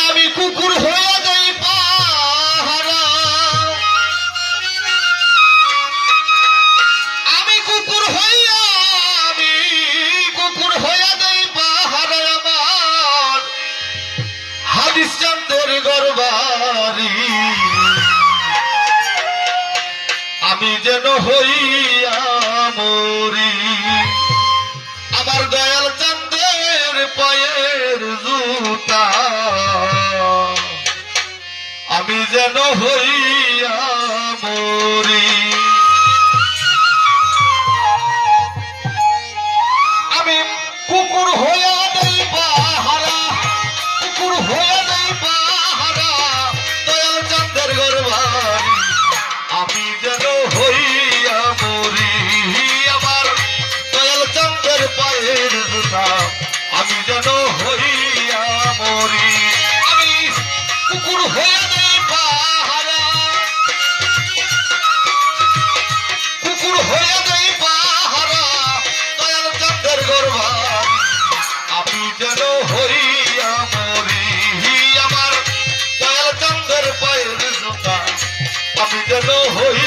আমি কুকুর হয়ে যাই পাহারা, আমি কুকুর হইয়া যাই পাহারা। আমার হাদিস চন্দ্রের গরবারি, আমি যেন হইয়া মরি। আমার দয়াল চন্দ্রের পায়ের জুতা, আমি যেন হইয়া মরি। আমি কুকুর হইয়া দেই পাহারা, কুকুর হইয়া দেই পাহারা, দয়াল চন্দ্রের গরবারি, আমি যেন হইয়া মরি। আমার দয়াল চন্দ্রের পায়ের জুতা, আমি যেন হইয়া মরি। আমি কুকুর হইয়া দেই পাহারা, কুকুর হইয়া দেই পাহারা, দয়াল চন্দ্রের গরবারি, আমি যেন হইয়া মরি। আমার দয়াল চন্দ্রের পায়ের জুতা, আমি যেন হই